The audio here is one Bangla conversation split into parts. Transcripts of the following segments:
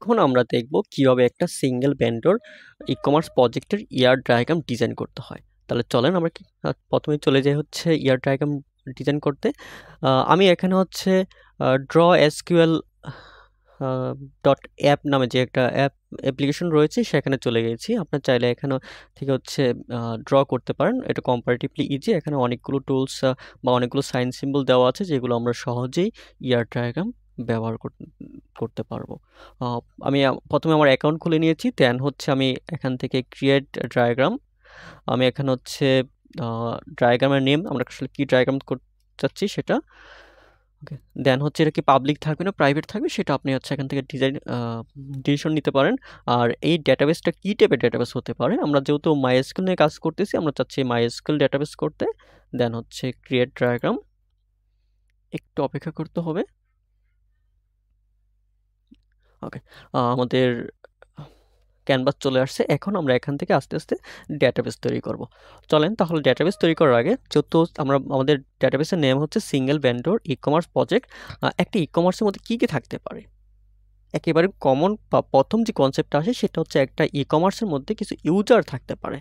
এখন আমরা দেখব কিভাবে একটা সিঙ্গেল ভেন্ডর ই-কমার্স প্রজেক্টের ইয়ার ডায়াগ্রাম ডিজাইন করতে হয়। তাহলে চলেন আমরা প্রথমে চলে যাই হচ্ছে ইয়ার ডায়াগ্রাম ডিজাইন করতে। আমি এখানে হচ্ছে ড্র এসকিউএল .app নামে যে একটা অ্যাপ্লিকেশন রয়েছে সেখানে চলে গেছি। আপনার চাইলে এখানে থেকে হচ্ছে ড্র করতে পারেন। এটা কম্পারেটিভলি ইজি। এখানে অনেকগুলো টুলস বা অনেকগুলো সাইন সিম্বল দেওয়া আছে যেগুলো আমরা সহজেই ইয়ার ডায়াগ্রাম ব্যবহার করতে পারবো। আমি প্রথমে আমার অ্যাকাউন্ট খুলে নিয়েছি, দেন হচ্ছে আমি এখান থেকে ক্রিয়েট ডায়াগ্রাম। আমি এখানে হচ্ছে ডায়াগ্রামের নেম আমরা আসলে কি ডায়াগ্রাম করতে চাচ্ছি সেটা, ওকে। দেন হচ্ছে এটা কি পাবলিক থাকবে না প্রাইভেট থাকবে সেটা আপনি হচ্ছে এখান থেকে ডিসিশন নিতে পারেন। আর এই ডেটাবেসটা কি টাইপের ডেটাবেস হতে পারে, আমরা যেহেতু মাইএসকিউএল নিয়ে কাজ করতেছি আমরা চাচ্ছি মাইএসকিউএল ডেটাবেস করতে। দেন হচ্ছে ক্রিয়েট ডায়াগ্রাম, একটু অপেক্ষা করতে হবে। ওকে, আমাদের ক্যানভাস চলে আসছে। এখন আমরা এখান থেকে আস্তে আস্তে ডেটাবেস তৈরি করব। চলেন তাহলে ডেটাবেস তৈরি করার আগে, যেহেতু আমাদের ডেটাবেসের নেম হচ্ছে সিঙ্গেল ভেন্ডর ই-কমার্স প্রজেক্ট, একটা ই-কমার্সের মধ্যে কী কী থাকতে পারে, একেবারে কমন বা প্রথম যে কনসেপ্টটা আসে সেটা হচ্ছে একটা ই-কমার্সের মধ্যে কিছু ইউজার থাকতে পারে।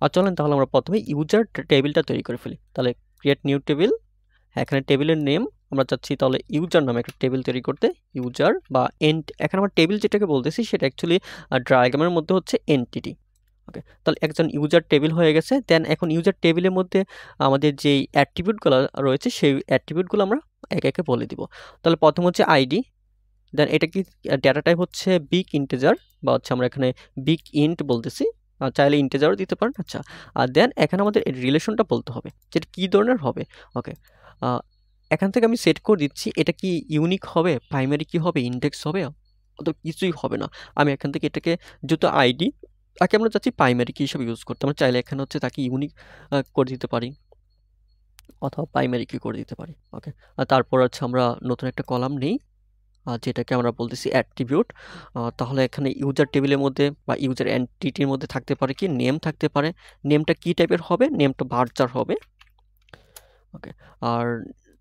আর চলেন তাহলে আমরা প্রথমে ইউজার টেবিলটা তৈরি করে ফেলি। তাহলে ক্রিয়েট নিউ টেবিল, এখানে টেবিলের নেম আমরা চাচ্ছি তাহলে ইউজার নামে একটা টেবিল তৈরি করতে। ইউজার বা এখানে আমরা টেবিল যেটাকে বলতেছি সেটা অ্যাকচুয়ালি ডায়াগ্রামের মধ্যে হচ্ছে এন্টিটি। ওকে, তাহলে একজন ইউজার টেবিল হয়ে গেছে। দেন এখন ইউজার টেবিলের মধ্যে আমাদের যেই অ্যাট্রিবিউটগুলো রয়েছে সেই অ্যাট্রিবিউটগুলো আমরা একে একে বলে দিব। তাহলে প্রথম হচ্ছে আইডি, দেন এটা কি ডেটা টাইপ হচ্ছে বিগ ইন্টিজার বা হচ্ছে আমরা এখানে বিগ ইন্ট বলতেছি, চাইলে ইন্টিজারও দিতে পারেন। আচ্ছা, আর দেন এখানে আমাদের রিলেশনটা বলতে হবে যেটা কী ধরনের হবে। ওকে, এখান থেকে আমি সেট করে দিচ্ছি এটা কি ইউনিক হবে, প্রাইমারি কি হবে, ইন্ডেক্স হবে, অত কিছুই হবে না। আমি এখান থেকে এটাকে যেহেতু আইডি তাকে আমরা চাচ্ছি প্রাইমারি কি হিসাবে ইউজ করতে, আমরা চাইলে এখানে হচ্ছে তাকে ইউনিক করে দিতে পারি অথবা প্রাইমারি কি করে দিতে পারি। ওকে, আর তারপর হচ্ছে আমরা নতুন একটা কলাম নেই যেটাকে আমরা বলতেছি অ্যাট্রিবিউট। তাহলে এখানে ইউজার টেবিলের মধ্যে বা ইউজার এন্টিটির মধ্যে থাকতে পারে কি নেম থাকতে পারে। নেমটা কি টাইপের হবে, নেমটা ভার্চার হবে। ওকে, আর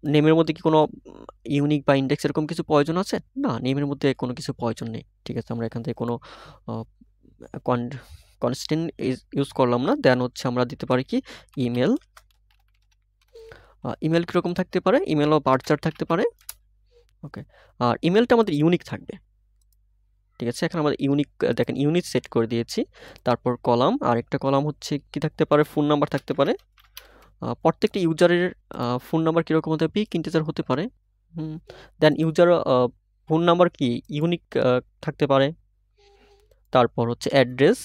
নেমের মধ্যে কি কোনো ইউনিক বা ইন্ডেক্স এরকম কিছু প্রয়োজন আছে? না, নেমের মধ্যে কোনো কিছু প্রয়োজন নেই। ঠিক আছে, আমরা এখান থেকে কোনো কনস্ট্যান্ট ইউজ করলাম না। দেন হচ্ছে আমরা দিতে পারি কি ইমেল। ইমেল কীরকম থাকতে পারে, ইমেলও ভার্চার থাকতে পারে। ওকে, আর ইমেলটা আমাদের ইউনিক থাকবে। ঠিক আছে, এখানে আমাদের ইউনিক দেখেন ইউনিক সেট করে দিয়েছি। তারপর কলাম, আরেকটা কলাম হচ্ছে কি থাকতে পারে, ফোন নাম্বার থাকতে পারে। প্রত্যেকটা ইউজারের ফোন নাম্বার কীরকম হতে পারে, ইন্টিজার হতে পারে। দেন ইউজার ফোন নাম্বার কি ইউনিক থাকতে পারে। তারপর হচ্ছে অ্যাড্রেস,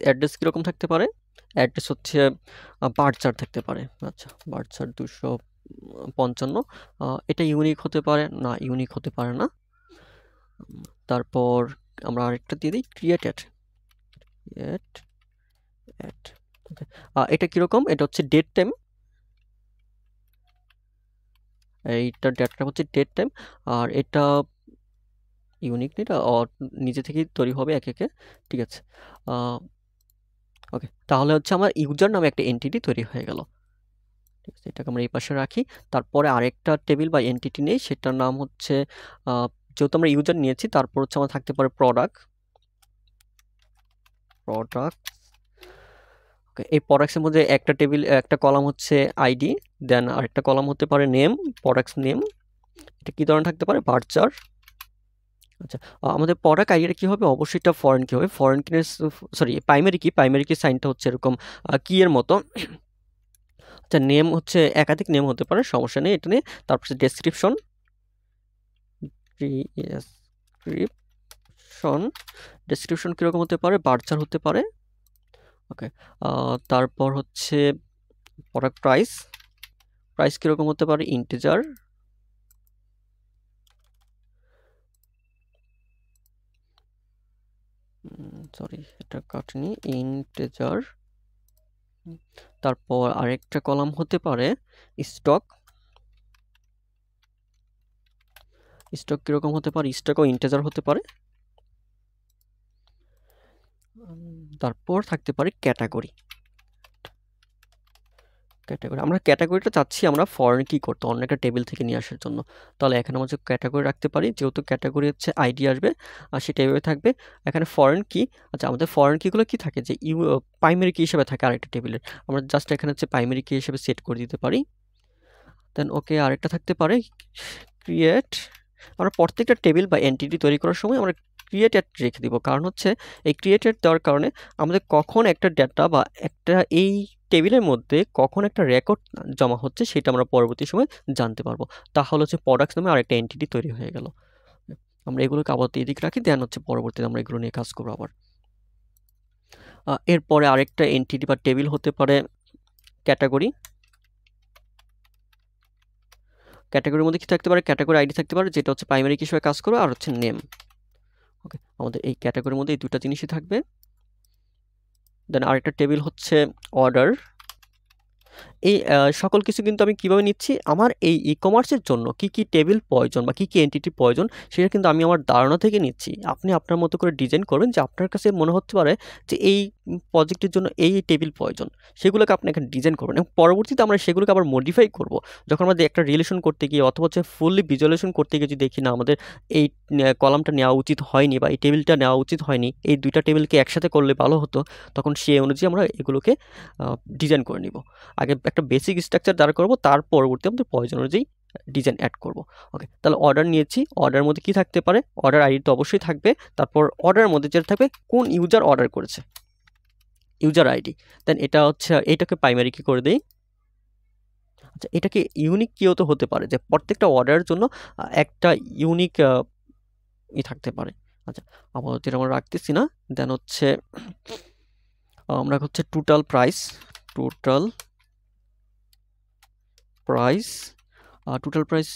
অ্যাড্রেস কীরকম থাকতে পারে, অ্যাড্রেস হচ্ছে ভার্চার থাকতে পারে। আচ্ছা, ভার্চার 255, এটা ইউনিক হতে পারে না, ইউনিক হতে পারে না। তারপর আমরা আরেকটা দিয়ে দিই ক্রিয়েটেড। এটা কীরকম, এটা হচ্ছে ডেট টাইম, এইটা ডেটটা হচ্ছে ডেট টাইম। আর এটা ইউনিক এটা নিজে থেকেই তৈরি হবে একে একে। ঠিক আছে, ওকে, তাহলে হচ্ছে আমার ইউজার নামে একটা এন্টিটি তৈরি হয়ে গেল। ঠিক আছে, এটাকে আমরা এই পাশে রাখি। তারপরে আরেকটা টেবিল বা এন্টিটি নেই, সেটার নাম হচ্ছে যেহেতু আমরা ইউজার নিয়েছি তারপর হচ্ছে আমার থাকতে পারে প্রোডাক্ট। ওকে, এই প্রোডাক্টসের মধ্যে একটা টেবিল একটা কলাম হচ্ছে আইডি, দেন আরেকটা কলাম হতে পারে নেম, প্রোডাক্টস নেম। এটা কী ধরনের থাকতে পারে, ভার্চার। আচ্ছা, আমাদের প্রোডাক্ট আইডিটা কী হবে, অবশ্যই এটা ফরেন কি হবে, ফরেন কিনের সরি প্রাইমারি কি সাইনটা হচ্ছে এরকম কি এর মতো। আচ্ছা, নেম হচ্ছে একাধিক নেম হতে পারে, সমস্যা নেই এটা নিয়ে। তারপর ডেসক্রিপশন, ডেসক্রিপশন কীরকম হতে পারে, ভার্চার হতে পারে। ওকে, তারপর হচ্ছে প্রোডাক্ট প্রাইস কীরকম হতে পারে, ইন্টিজার। সরি এটা কাটনি, ইন্টিজার। তারপর আরেকটা কলাম হতে পারে স্টক কীরকম হতে পারে, স্টকও ইন্টিজার হতে পারে। তারপর থাকতে পারে ক্যাটাগরি ক্যাটাগরি আমরা ক্যাটাগরিটা চাচ্ছি আমরা ফরেন কি করতে অন্য একটা টেবিল থেকে নিয়ে আসার জন্য। তাহলে এখানে আমরা ক্যাটাগরি রাখতে পারি, যেহেতু ক্যাটাগরি হচ্ছে আইডি আসবে আর সেটা এভাবে থাকবে। এখানে ফরেন কি, আচ্ছা আমাদের ফরেন কিগুলো কি থাকে যে প্রাইমারি কি হিসেবে থাকে আরেকটা টেবিলের, আমরা জাস্ট এখানে হচ্ছে প্রাইমারি কি হিসেবে সেট করে দিতে পারি। দেন ওকে, আরেকটা থাকতে পারে ক্রিয়েট। আমরা প্রত্যেকটা টেবিল বা এন্টিটি তৈরি করার সময় আমরা ক্রিয়েট অ্যাট রেখে দিব, কারণ হচ্ছে এই ক্রিয়েট অ্যাট দেওয়ার কারণে আমাদের কখন একটা ডাটা বা একটা এই টেবিলের মধ্যে কখন একটা রেকর্ড জমা হচ্ছে সেটা আমরা পরবর্তী সময় জানতে পারবো। তাহলে হচ্ছে প্রোডাক্টস নামে আরেকটা এন্টিটি তৈরি হয়ে গেল। আমরা এগুলোকে আপাতত এদিকে রাখি, দেন হচ্ছে পরবর্তীতে আমরা এগুলো নিয়ে কাজ করবো আবার। এরপরে আরেকটা এন্টিটি বা টেবিল হতে পারে ক্যাটাগরি। ক্যাটাগরির মধ্যে কি থাকতে পারে, ক্যাটাগরি আইডি থাকতে পারে, যেটা হচ্ছে প্রাইমারি কি হিসেবে কাজ করবে, আর হচ্ছে নেম। ওকে, আমাদের এই ক্যাটাগরির মধ্যে এই দুটো জিনিসই থাকবে। দেন আরেকটা টেবিল হচ্ছে অর্ডার। এই সকল কিছু কিন্তু আমি কিভাবে নিচ্ছি, আমার এই ই-কমার্সের জন্য কি কি টেবিল প্রয়োজন বা কি কি এন্টিটি প্রয়োজন সেটা কিন্তু আমি আমার ধারণা থেকে নিচ্ছি। আপনি আপনার মতো করে ডিজাইন করবেন, যে আপনার কাছে মনে হতে পারে যে এই প্রজেক্টের জন্য এই টেবিল প্রয়োজন, সেগুলোকে আপনি এখানে ডিজাইন করবেন এবং পরবর্তীতে আমরা সেগুলোকে আবার মডিফাই করব। যখন আমাদের একটা রিলেশন করতে গিয়ে অথবা হচ্ছে ফুললি ভিজুয়ালাইজেশন করতে গিয়ে যদি দেখি না আমাদের এই কলামটা নেওয়া উচিত হয়নি বা এই টেবিলটা নেওয়া উচিত হয়নি, এই দুইটা টেবিলকে একসাথে করলে ভালো হতো, তখন সেই অনুযায়ী আমরা এগুলোকে ডিজাইন করে নিব। আগে একটা বেসিক স্ট্রাকচার দাঁড় করবো, তার পরবর্তী আমাদের প্রয়োজন অনুযায়ী ডিজাইন অ্যাড করব। ওকে, তাহলে অর্ডার নিয়েছি, অর্ডারের মধ্যে কি থাকতে পারে, অর্ডার আইডি তো অবশ্যই থাকবে, তারপর অর্ডারের মধ্যে যেটা থাকবে কোন ইউজার অর্ডার করেছে, ইউজার আইডি। দেন এটা হচ্ছে এইটাকে প্রাইমারি কি করে দেই। আচ্ছা, এটাকে ইউনিক কিও তো হতে পারে, যে প্রত্যেকটা অর্ডারের জন্য একটা ইউনিক থাকতে পারে। আচ্ছা, আপাতত এটা আমরা রাখতেছি না। দেন হচ্ছে আমরা হচ্ছে total price, total price, total price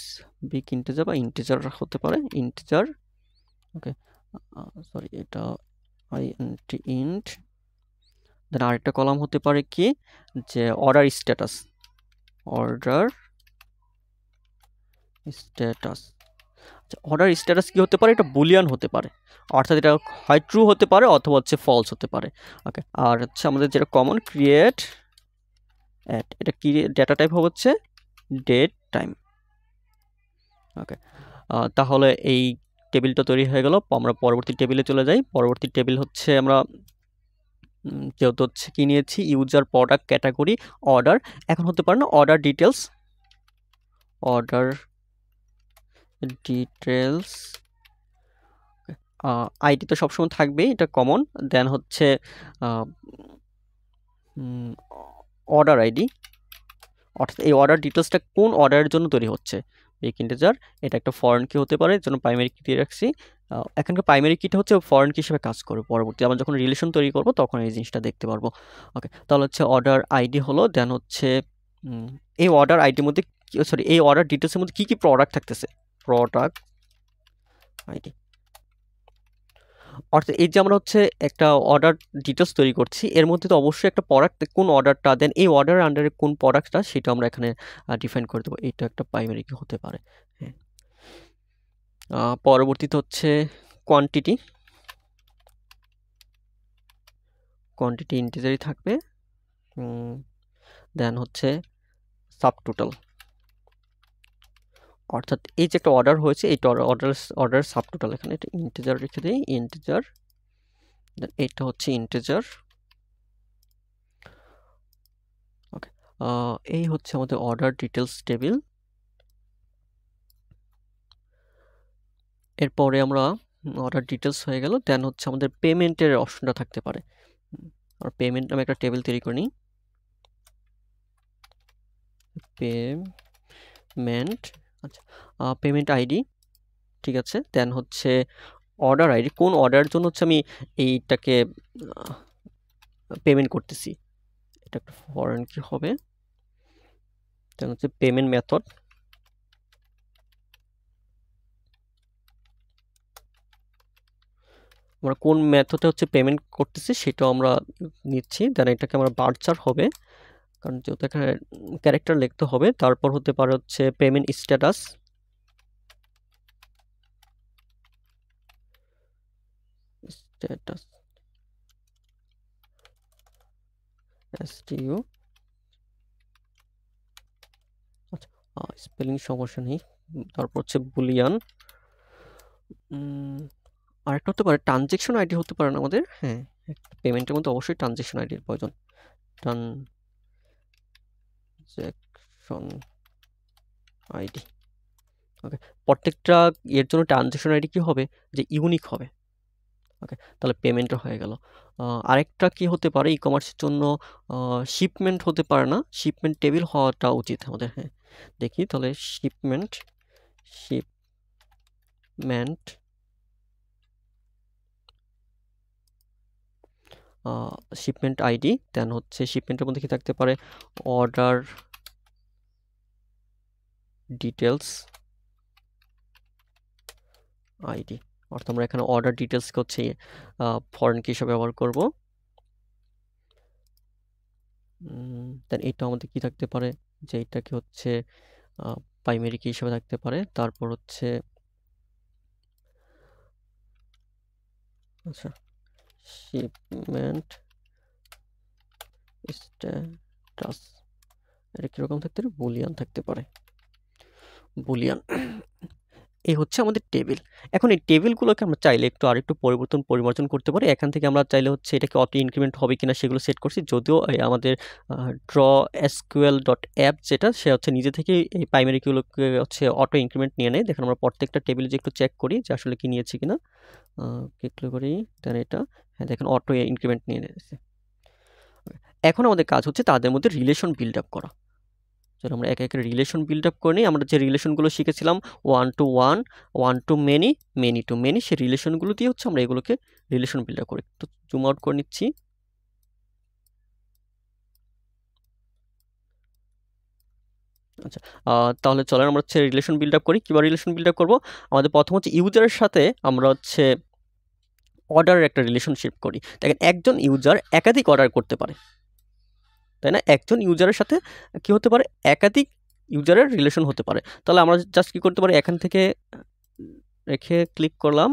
big integer বা ইন্টিজার হতে পারে, ইন্টিজার। ওকে, সরি এটা ইন্ট। দেন আরেকটা কলাম হতে পারে কি, যে order status, order status. Order status কি হতে পারে, এটা বুলিয়ান হতে পারে, অর্থাৎ এটা হয় ট্রু হতে পারে অথবা হচ্ছে ফলস হতে পারে। ওকে, আর হচ্ছে আমাদের যেটা কমন ক্রিয়েট অ্যাট, এটা কি ডেটা টাইপ হচ্ছে ডেট টাইম। ওকে, তাহলে এই টেবিলটা তৈরি হয়ে গেল। আমরা পরবর্তী টেবিলে চলে যাই। পরবর্তী টেবিল হচ্ছে আমরা যেহেতু হচ্ছে কি নিয়েছি, ইউজার, প্রোডাক্ট, ক্যাটাগরি, অর্ডার। এখন হতে পারে না order details, order details. ID তো সবসময় থাকবে, এটা কমন। দেন হচ্ছে অর্ডার আইডি, অর্থাৎ এই অর্ডার ডিটেলসটা কোন অর্ডারের জন্য তৈরি হচ্ছে, এই ইন্টিজার। এটা একটা ফরেন কি হতে পারে, জন্য প্রাইমারি কি দিয়ে রাখছি। এখানকার প্রাইমারি কিটা হচ্ছে ফরেন কি হিসেবে কাজ করবে, পরবর্তী আমরা যখন রিলেশন তৈরি করব তখন এই জিনিসটা দেখতে পারবো। ওকে, তাহলে হচ্ছে অর্ডার আইডি হলো, দেন হচ্ছে এই অর্ডার আইডির মধ্যে, সরি এই অর্ডার ডিটেলসের মধ্যে কি কি প্রোডাক্ট থাকতেছে, প্রোডাক্ট আইডি। অর্থাৎ এই যে আমরা হচ্ছে একটা অর্ডার ডিটেলস তৈরি করছি, এর মধ্যে তো অবশ্যই একটা প্রোডাক্ট, কোন অর্ডারটা, দেন এই অর্ডারের আন্ডারে কোন প্রোডাক্টটা সেটা আমরা এখানে ডিফাইন করে দেবো। এটা একটা প্রাইমারি কি হতে পারে। হ্যাঁ, পরবর্তীতে হচ্ছে কোয়ান্টিটি, কোয়ান্টিটি ইন্টিজারই থাকবে। দেন হচ্ছে সাব টোটাল, অর্থাৎ এই যে একটা অর্ডার হয়েছে এই অর্ডার সাব টোটাল, এখানে এটা ইন্টিজার রেখে দিই, ইন্টিজার। দেন এটা হচ্ছে ইন্টিজার। ওকে, এই হচ্ছে আমাদের অর্ডার ডিটেলস টেবিল। এরপরে আমরা অর্ডার ডিটেলস হয়ে গেল, দেন হচ্ছে আমাদের পেমেন্টের অপশনটা থাকতে পারে। আর পেমেন্ট নামে একটা টেবিল তৈরি করে নিই, পেমেন্ট। আচ্ছা, পেমেন্ট আইডি, ঠিক আছে। দেন হচ্ছে অর্ডার আইডি, কোন অর্ডারের জন্য হচ্ছে আমি এইটাকে পেমেন্ট করতেছি, এটা একটা ফরেন কি হবে। দেন হচ্ছে পেমেন্ট মেথড, আমরা কোন মেথডে হচ্ছে পেমেন্ট করতেছি সেটাও আমরা নিচ্ছি। দেন এটাকে আমরা বার্চার হবে, কারণ যেহেতু এখানে ক্যারেক্টার লিখতে হবে। তারপর হতে পারে হচ্ছে payment status, status STU। Spelling সমস্যা নেই। তারপর হচ্ছে বুলিয়ান, আরেকটা হতে পারে ট্রানজেকশন আইডি হতে পারে না আমাদের, হ্যাঁ পেমেন্টের মধ্যে অবশ্যই ট্রানজেকশন আইডির প্রয়োজন। ট্রানজেকশন আইডি, ওকে। প্রত্যেকটা এর জন্য ট্রানজেকশন আইডি কি হবে, যে ইউনিক হবে, ওকে। তাহলে পেমেন্টও হয়ে গেল। আরেকটা কি হতে পারে, ই কমার্সের জন্য শিপমেন্ট হতে পারে না, শিপমেন্ট টেবিল হওয়াটা উচিত আমাদের, হ্যাঁ দেখি তাহলে শিপমেন্ট শিপমেন্ট আইডি, দেন হচ্ছে শিপমেন্টের মধ্যে কি থাকতে পারে, অর্ডার ডিটেলস আইডি, অর্থাৎ আমরা এখানে অর্ডার ডিটেলস হচ্ছে ফরেন কি হিসাবে ব্যবহার করব। দেন এটা আমাদের কি থাকতে পারে, যে এটা কি হচ্ছে প্রাইমারি কি হিসাবে থাকতে পারে। তারপর হচ্ছে আচ্ছা শিপমেন্ট স্ট্যাটাস, এটা কিরকম থাকতে পারে, বুলিয়ান থাকতে পারে, বুলিয়ান। এই হচ্ছে আমাদের টেবিল। এখন এই টেবিলগুলোকে আমরা চাইলে একটু আরেকটু পরিমার্জন করতে পারি। এখান থেকে আমরা চাইলে হচ্ছে এটাকে অটো ইনক্রিমেন্ট হবে কিনা সেগুলো সেট করছি, যদিও আমাদের ড্র এসকিউএল ডট অ্যাপ যেটা, সে হচ্ছে নিজে থেকেই এই প্রাইমারিগুলোকে হচ্ছে অটো ইনক্রিমেন্ট নিয়ে নেয়। দেখেন আমরা প্রত্যেকটা টেবিলে যে একটু চেক করি যে আসলে কি নিয়েছি কিনা, ক্লিক করি, দেন এটা, হ্যাঁ দেখেন অটো ইনক্রিমেন্ট নিয়ে নিয়েছে। এখন আমাদের কাজ হচ্ছে তাদের মধ্যে রিলেশন বিল্ড আপ করা। চলো আমরা একে একে রিলেশন বিল্ড আপ করে নিই। আমরা যে রিলেশনগুলো শিখেছিলাম 1 to 1, 1 to many, many to many, সেই রিলেশনগুলো দিয়ে হচ্ছে আমরা এগুলোকে রিলেশন বিল্ড আপ করি। তো জুম আউট করে নিচ্ছি। আচ্ছা তাহলে চলেন আমরা হচ্ছে রিলেশন বিল্ড আপ করি। কীভাবে রিলেশন বিল্ড আপ করবো, আমাদের প্রথম হচ্ছে ইউজারের সাথে আমরা হচ্ছে অর্ডারের একটা রিলেশনশিপ করি। দেখেন একজন ইউজার একাধিক অর্ডার করতে পারে, তাই না? একজন ইউজারের সাথে কি হতে পারে, একাধিক ইউজারের রিলেশন হতে পারে। তাহলে আমরা জাস্ট কি করতে পারি, এখান থেকে রেখে ক্লিক করলাম,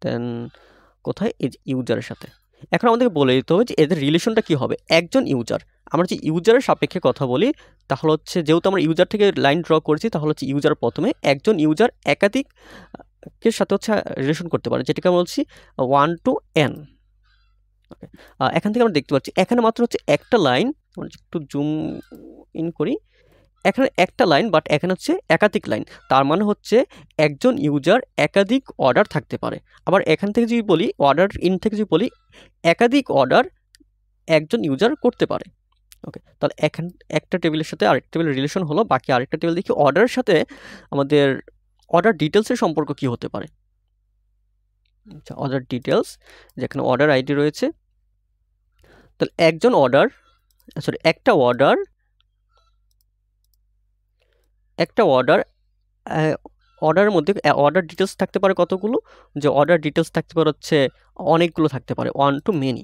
দেন কোথায়, এই ইউজারের সাথে। এখন আমাদেরকে বলে দিতে হবে যে এদের রিলেশনটা কি হবে। একজন ইউজার, আমরা যে ইউজারের সাপেক্ষে কথা বলি, তাহলে হচ্ছে যেহেতু আমরা ইউজার থেকে লাইন ড্র করেছি, তাহলে হচ্ছে ইউজার প্রথমে, একজন ইউজার একাধিক এর সাথে হচ্ছে রিলেশন করতে পারে, যেটাকে আমরা বলছি 1 to n। ওকে, এখান থেকে আমরা দেখতে পাচ্ছি এখানে মাত্র হচ্ছে একটা লাইন, আমরা একটু জুম ইন করি, এখানে একটা লাইন, বাট এখানে হচ্ছে একাধিক লাইন। তার মানে হচ্ছে একজন ইউজার একাধিক অর্ডার থাকতে পারে। আবার এখান থেকে যদি বলি, অর্ডার ইন থেকে যদি বলি, একাধিক অর্ডার একজন ইউজার করতে পারে। ওকে, তাহলে এখন একটা টেবিলের সাথে আরেকটা টেবিলের রিলেশন হলো। বাকি আরেকটা টেবিল দেখি অর্ডারের সাথে আমাদের অর্ডার ডিটেলসের সম্পর্ক কি হতে পারে। আচ্ছা, অর্ডার ডিটেলস, যেখানে অর্ডার আইডি রয়েছে, তাহলে একজন অর্ডার, সরি একটা অর্ডার অর্ডারের মধ্যে অর্ডার ডিটেলস থাকতে পারে কতগুলো, যে অর্ডার ডিটেলস থাকতে পারে হচ্ছে অনেকগুলো থাকতে পারে, 1 to many।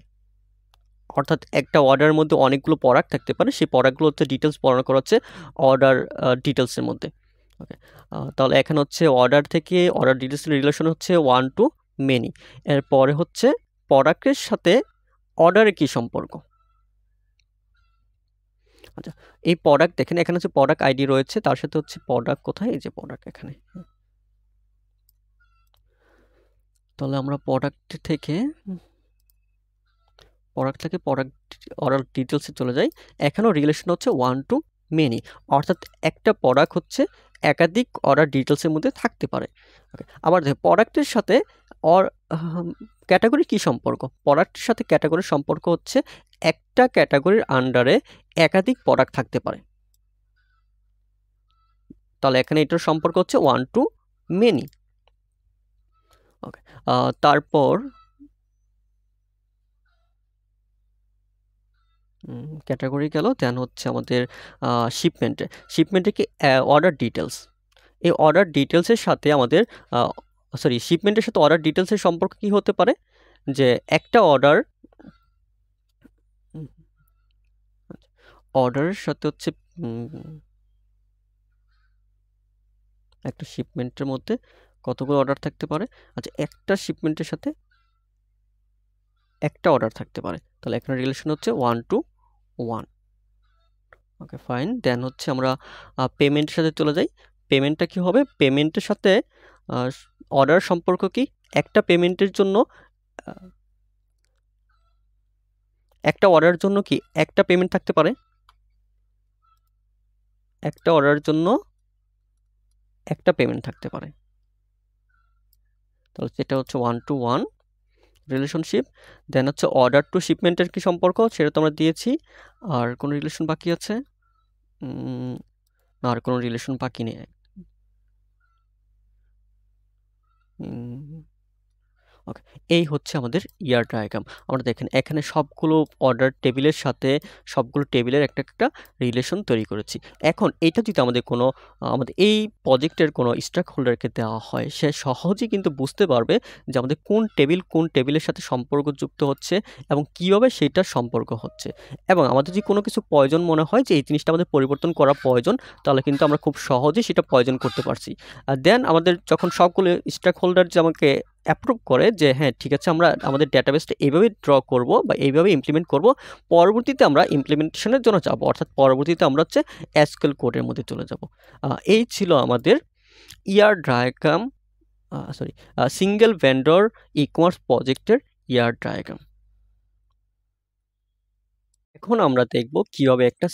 অর্থাৎ একটা অর্ডারের মধ্যে অনেকগুলো প্রোডাক্ট থাকতে পারে, সেই প্রোডাক্টগুলো হচ্ছে ডিটেলস বর্ণনা করা হচ্ছে অর্ডার ডিটেলসের মধ্যে। ওকে, তাহলে এখানে হচ্ছে অর্ডার থেকে অর্ডার ডিটেলসের রিলেশন হচ্ছে 1 to many। এরপরে হচ্ছে প্রোডাক্টের সাথে অর্ডারের কী সম্পর্ক। আচ্ছা, এই প্রোডাক্ট দেখেন এখানে হচ্ছে প্রোডাক্ট আইডি রয়েছে, তার সাথে হচ্ছে প্রোডাক্ট কোথায়, এই যে প্রোডাক্ট এখানে। তাহলে আমরা প্রোডাক্ট থেকে প্রোডাক্ট অর্ডার ডিটেলসে চলে যাই। এখানেও রিলেশন হচ্ছে 1 to many, অর্থাৎ একটা প্রোডাক্ট হচ্ছে একাধিক অর্ডার ডিটেলসের মধ্যে থাকতে পারে। ওকে, আবার দেখো প্রোডাক্টের সাথে ক্যাটাগরি কি সম্পর্ক, প্রোডাক্টের সাথে ক্যাটাগরির সম্পর্ক হচ্ছে একটা ক্যাটাগরির আন্ডারে একাধিক প্রোডাক্ট থাকতে পারে। তাহলে এখানে এটার সম্পর্ক হচ্ছে 1 to many। ওকে, তারপর ক্যাটাগরি গেল, দেন হচ্ছে আমাদের শিপমেন্টে কি অর্ডার ডিটেলস, এই অর্ডার ডিটেলসের সাথে আমাদের শিপমেন্টের সাথে অর্ডার ডিটেলসের সম্পর্ক কি হতে পারে, যে একটা অর্ডারের সাথে হচ্ছে একটা শিপমেন্টের মধ্যে কতগুলো অর্ডার থাকতে পারে। আচ্ছা, একটা শিপমেন্টের সাথে একটা অর্ডার থাকতে পারে, তাহলে এখানে রিলেশন হচ্ছে 1 to 1। Okay fine. দেন হচ্ছে আমরা পেমেন্টের সাথে চলে যাই। পেমেন্টটা কি হবে? পেমেন্টের সাথে অর্ডার সম্পর্ক কি? একটা পেমেন্টের জন্য একটা অর্ডারের জন্য কি একটা পেমেন্ট থাকতে পারে? একটা অর্ডারের জন্য একটা পেমেন্ট থাকতে পারে। তাহলে সেটা হচ্ছে 1 to 1 রিলেশনশিপ। দেন হচ্ছে অর্ডার টু শিপমেন্টের কি সম্পর্ক সেটা তো আমরা দিয়েছি। আর কোনো রিলেশন বাকি আছে? না, আর কোনো রিলেশন বাকি নেই। ওকে, এই হচ্ছে আমাদের ইয়ার ডায়াগ্রাম। আমরা দেখেন এখানে সবগুলো অর্ডার টেবিলের সাথে সবগুলো টেবিলের একটা রিলেশন তৈরি করেছি। এখন এটা যদি আমাদের কোনো আমাদের এই প্রজেক্টের কোনো স্টেক হোল্ডারকে দেওয়া হয়, সে সহজেই কিন্তু বুঝতে পারবে যে আমাদের কোন টেবিলের সাথে সম্পর্কযুক্ত হচ্ছে এবং কীভাবে সেইটার সম্পর্ক হচ্ছে। এবং আমাদের যদি কোনো কিছু প্রয়োজন মনে হয় যে এই জিনিসটা আমাদের পরিবর্তন করা প্রয়োজন, তাহলে কিন্তু আমরা খুব সহজেই সেটা প্রয়োজন করতে পারছি। আর দেন আমাদের যখন সবগুলো স্টেক হোল্ডার যে আমাকে অ্যাপ্রুভ করে যে হ্যাঁ ঠিক আছে, আমরা আমাদের ডেটাবেসটা এইভাবে ড্র করব বা এইভাবে ইমপ্লিমেন্ট করব, পরবর্তীতে আমরা ইমপ্লিমেন্টেশনের জন্য যাব, অর্থাৎ পরবর্তীতে আমরা হচ্ছে এসকিউএল কোডের মধ্যে চলে যাব। এই ছিল আমাদের ইয়ার ডায়াগ্রাম, সিঙ্গেল ভেন্ডর ই-কমার্স প্রজেক্টের ইয়ার ডায়াগ্রাম। এখন আমরা দেখব কিভাবে একটা